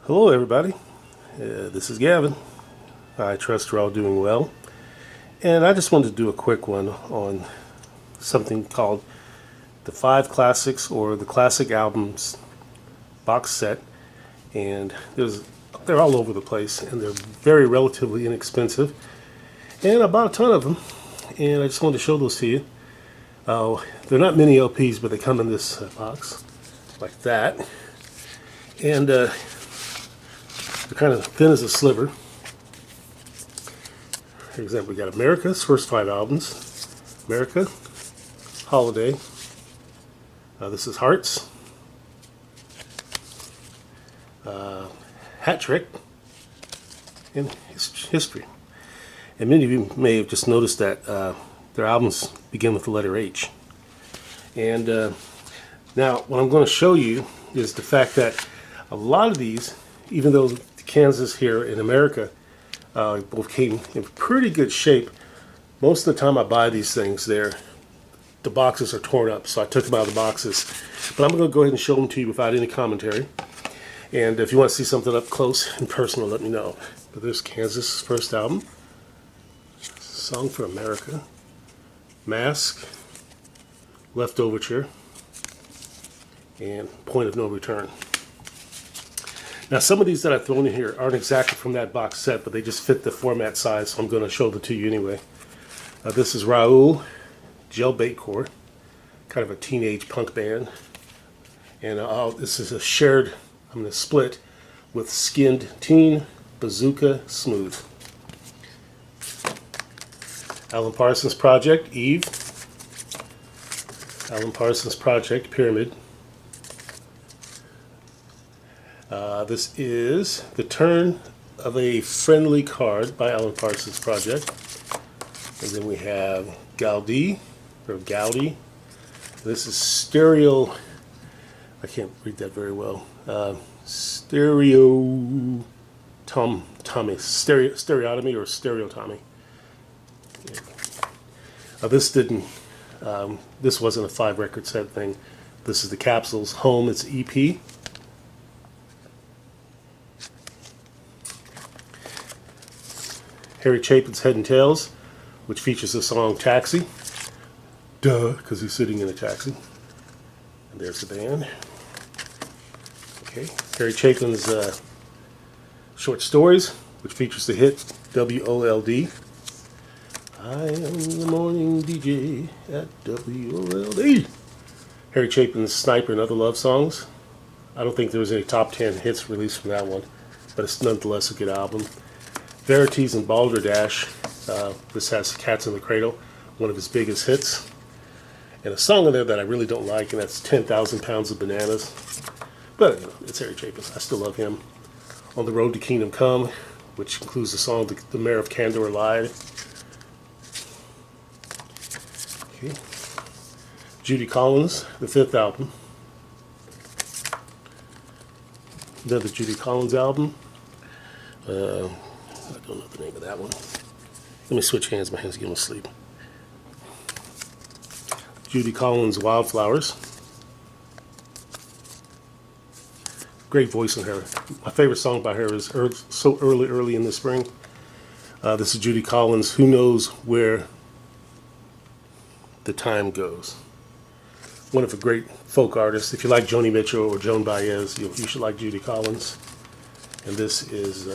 Hello everybody, this is Gavin. I trust you're all doing well, and I just wanted to do a quick one on something called the 5 Classics or the Classic Albums box set. And they're all over the place, and they're very relatively inexpensive, and I bought a ton of them, and I just wanted to show those to you. They're not mini LPs, but they come in this box like that, and they're kind of thin as a sliver. For example, we got America's first 5 albums. America, Holiday, this is Hearts, Hat Trick, and History. And many of you may have just noticed that their albums begin with the letter H. And now what I'm going to show you is the fact that a lot of these, even though Kansas here in America both came in pretty good shape, most of the time I buy these things, the boxes are torn up, so I took them out of the boxes. But I'm going to go ahead and show them to you without any commentary. And if you want to see something up close and personal, let me know. But there's Kansas' first album, Song for America, Mask, Leftoverture, and Point of No Return. Now, some of these that I've thrown in here aren't exactly from that box set, but they just fit the format size, so I'm going to show them to you anyway. This is Raoul, Jailbait Corps, kind of a teenage punk band. And this is I'm going to split with Skinned Teen, Bazooka, Smooth. Alan Parsons Project, Eve. Alan Parsons Project, Pyramid. This is The Turn of a Friendly Card by Alan Parsons Project. And then we have Gaudi, or Gaudi. This is Stereo, I can't read that very well. Stereotomy or Stereotomy. This wasn't a 5 record set thing. This is the Capsules Home, it's EP. Harry Chapin's Head and Tails, which features the song Taxi. Duh, because he's sitting in a taxi. And there's the band. Okay, Harry Chapin's Short Stories, which features the hit WOLD. I am the morning DJ at WOLD. Harry Chapin's Sniper and Other Love Songs. I don't think there was any top 10 hits released from that one, but it's nonetheless a good album. Verities and Balderdash. This has Cats in the Cradle, one of his biggest hits. And a song in there that I really don't like, and that's 10,000 Pounds of Bananas. But it's Harry Chapin. I still love him. On the Road to Kingdom Come, which includes the song The Mayor of Candor Lied. Okay. Judy Collins, the 5th album. Another Judy Collins album. I don't know the name of that one. Let me switch hands. My hands are getting asleep. Judy Collins' Wildflowers. Great voice in her. My favorite song by her is So Early in the Spring. This is Judy Collins' Who Knows Where the Time Goes. One of the great folk artists. If you like Joni Mitchell or Joan Baez, you should like Judy Collins. And this is,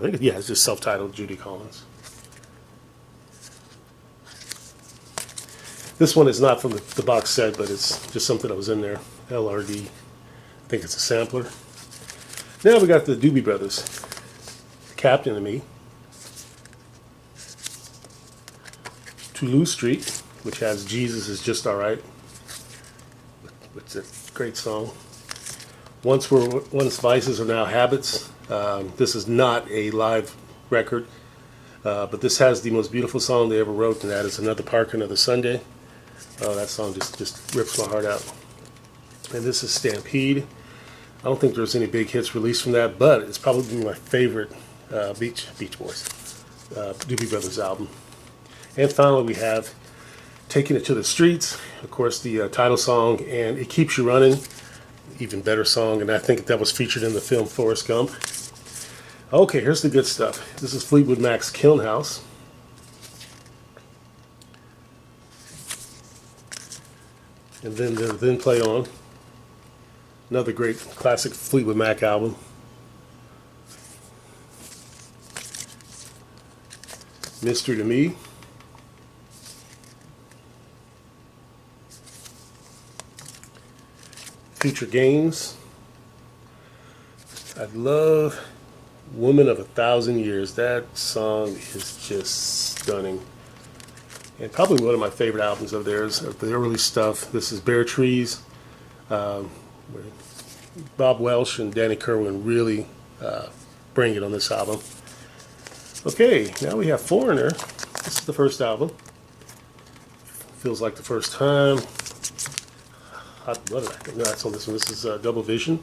it's just self-titled Judy Collins. This one is not from the box set, but it's just something that was in there. LRD. I think it's a sampler. Now we got the Doobie Brothers. Captain and Me. Toulouse Street, which has Jesus Is Just Alright. It's a great song. Once Vices Are Now Habits. This is not a live record, but this has the most beautiful song they ever wrote, and that is Another Park, Another Sunday. Oh, that song just rips my heart out. And this is Stampede. I don't think there's any big hits released from that, but it's probably my favorite Beach Boys, Doobie Brothers album. And finally we have Taking It to the Streets, of course the title song, and It Keeps You Running. even better song, and I think that was featured in the film Forrest Gump. Okay, here's the good stuff. This is Fleetwood Mac's Kiln House. And then Play On. Another great classic Fleetwood Mac album. Mystery to Me. Future Games. I love Woman of 1,000 Years. That song is just stunning. And probably one of my favorite albums of theirs, of the early stuff. This is Bare Trees. Bob Welsh and Danny Kerwin really bring it on this album. Okay, now we have Foreigner. This is the first album. Feels Like the First Time. Hot Blooded, I think. No, that's on this one. This is Double Vision.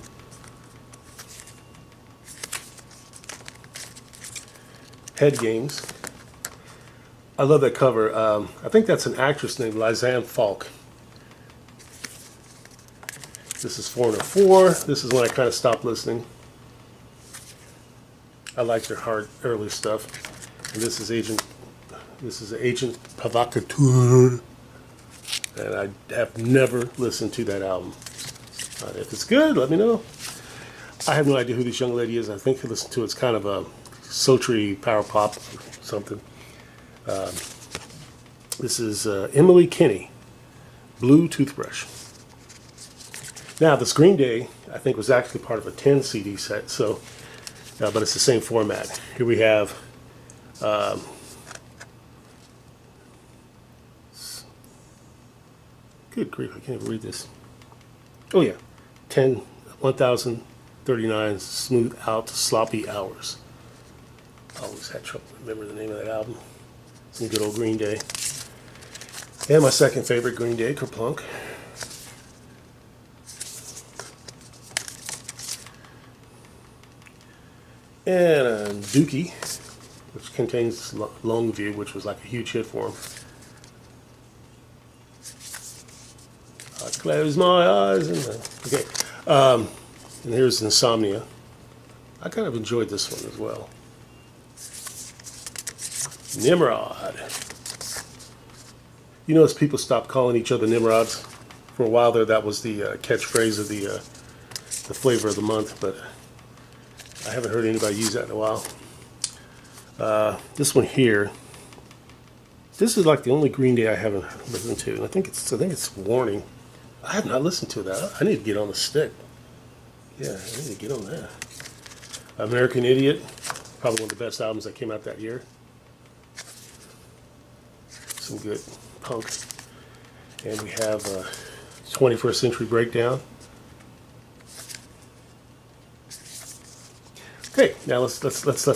Head Games. I love that cover. I think that's an actress named Lisanne Falk. This is Foreigner 4. This is when I kind of stopped listening. I like their hard early stuff. And this is Agent Provocateur. And I have never listened to that album. If it's good, let me know. I have no idea who this young lady is. I think I listened to it. It's kind of a sultry power pop or something. This is Emily Kinney, Blue Toothbrush. Now, this Green Day, I think, was actually part of a 10 CD set, so, but it's the same format. Here we have good grief, I can't even read this. Oh yeah, 10,039 Smooth Out Sloppy Hours. Always had trouble remembering the name of that album. Some good old Green Day. And my second favorite Green Day, Kerplunk. And Dookie, which contains Longview, which was like a huge hit for him. I close my eyes and okay. And here's Insomnia. I kind of enjoyed this one as well. Nimrod. You notice people stopped calling each other Nimrods. For a while there, that was the catchphrase of the flavor of the month, but I haven't heard anybody use that in a while. This one here. This is like the only Green Day I haven't listened to, and I think it's Warning. I have not listened to that. I need to get on the stick. Yeah, I need to get on that. American Idiot, probably one of the best albums that came out that year. Some good punk. And we have 21st Century Breakdown. Okay, now let's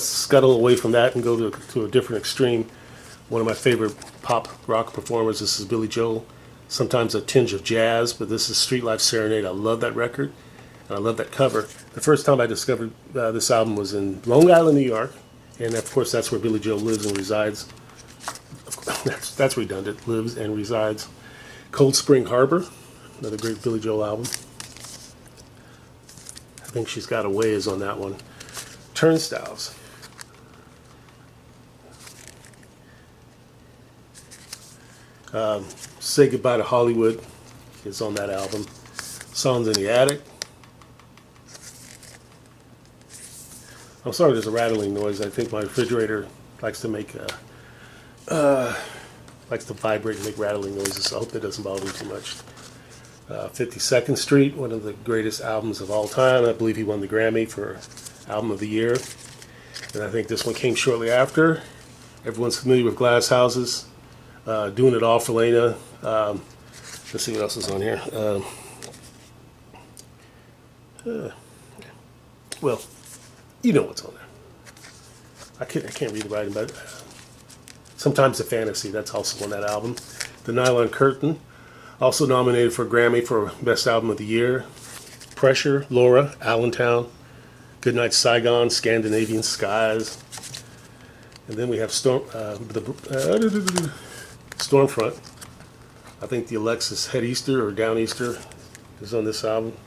scuttle away from that and go to a different extreme. One of my favorite pop rock performers. This is Billy Joel. Sometimes a tinge of jazz, but this is Street Life Serenade. I love that record, and I love that cover. The first time I discovered this album was in Long Island, New York, and of course that's where Billy Joel lives and resides. That's redundant. Lives and resides. Cold Spring Harbor, another great Billy Joel album. I think She's Got a Way is on that one. Turnstiles. Say Goodbye to Hollywood is on that album. Songs in the Attic. I'm sorry there's a rattling noise. I think my refrigerator likes to make likes to vibrate and make rattling noises, so I hope that doesn't bother me too much. 52nd Street, one of the greatest albums of all time. I believe he won the Grammy for Album of the Year. And I think this one came shortly after. Everyone's familiar with Glass Houses. Doing It All for Lena. Let's see what else is on here. Well, you know what's on there. I can't read the writing, but Sometimes a Fantasy, that's also on that album. The Nylon Curtain, also nominated for a Grammy for Best Album of the Year. Pressure, Laura, Allentown, Goodnight Saigon, Scandinavian Skies. And then we have Stormfront. I think the Alexis Head Easter or Down Easter is on this album.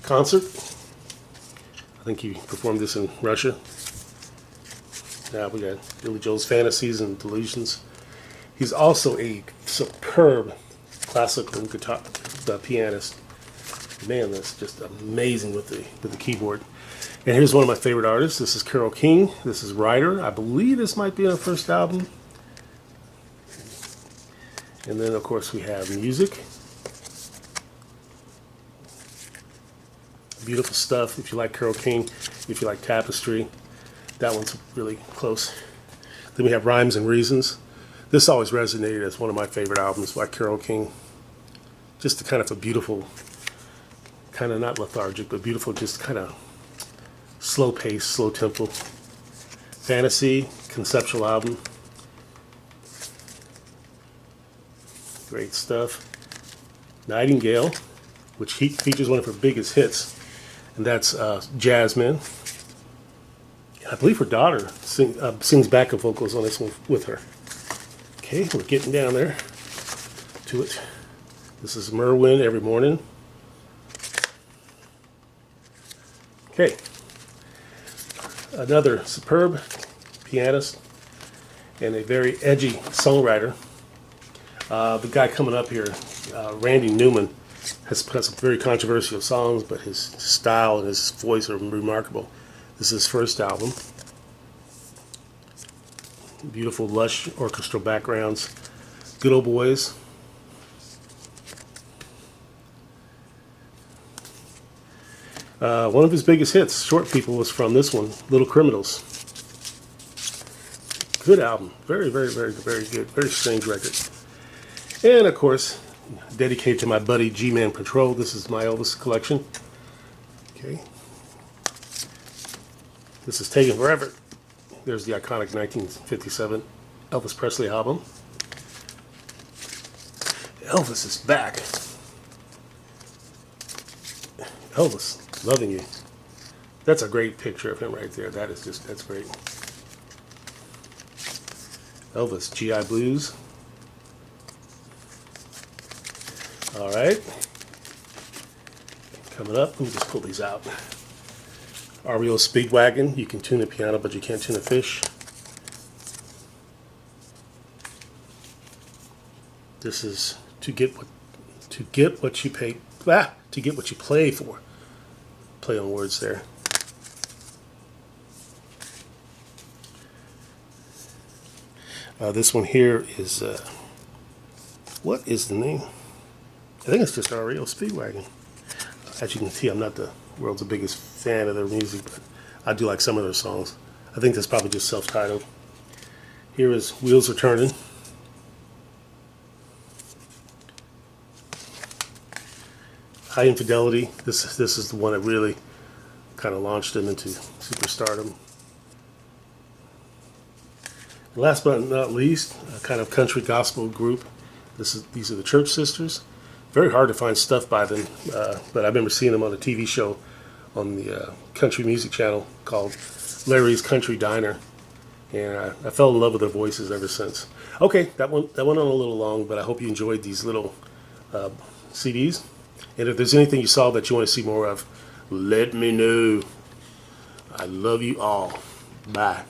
concert. I think he performed this in Russia. Now we got Billy Joel's Fantasies and Delusions. He's also a superb classical guitar pianist. Man, that's just amazing with the keyboard. And here's one of my favorite artists. This is Carole King. This is Writer. I believe this might be her first album. And then, of course, we have music. Beautiful stuff. If you like Carole King, if you like Tapestry, that one's really close. Then we have Rhymes and Reasons. This always resonated as one of my favorite albums by Carole King. Just a kind of a beautiful, kind of not lethargic, but beautiful, just kind of slow pace, slow tempo. Fantasy, conceptual album. Great stuff. Nightingale, which features one of her biggest hits, and that's Jasmine. I believe her daughter sings backup vocals on this one with her. Okay, we're getting down there to it. This is Merwin, Every Morning. Okay, another superb pianist and a very edgy songwriter. The guy coming up here, Randy Newman, has some very controversial songs, but his style and his voice are remarkable. This is his first album. Beautiful, lush orchestral backgrounds. Good Old Boys. One of his biggest hits, Short People, was from this one, Little Criminals. Good album. Very, very, very, very good. Very strange record. And, of course, dedicated to my buddy G-Man Patrol. This is my Elvis collection. Okay. This is Taking Forever. There's the iconic 1957 Elvis Presley album. Elvis is back. Elvis, Loving You. That's a great picture of him right there. That's great. Elvis, GI Blues. All right. Coming up, let me just pull these out. REO Speedwagon. You can tune a piano, but you can't tune a fish. This is to get what you pay. To get what you play for. Play on words there. This one here is what is the name? I think it's just REO Speedwagon. As you can see, I'm not the world's biggest fan of their music, but I do like some of their songs. I think that's probably just self-titled. Here is Wheels Are Turning. High Infidelity. This is the one that really kind of launched him into superstardom. And last but not least, a kind of country gospel group. These are the Church Sisters. Very hard to find stuff by them, but I remember seeing them on a TV show on the country music channel called Larry's Country Diner, and I fell in love with their voices ever since. Okay, that went on a little long, but I hope you enjoyed these little CDs. And if there's anything you saw that you want to see more of, let me know. I love you all. Bye.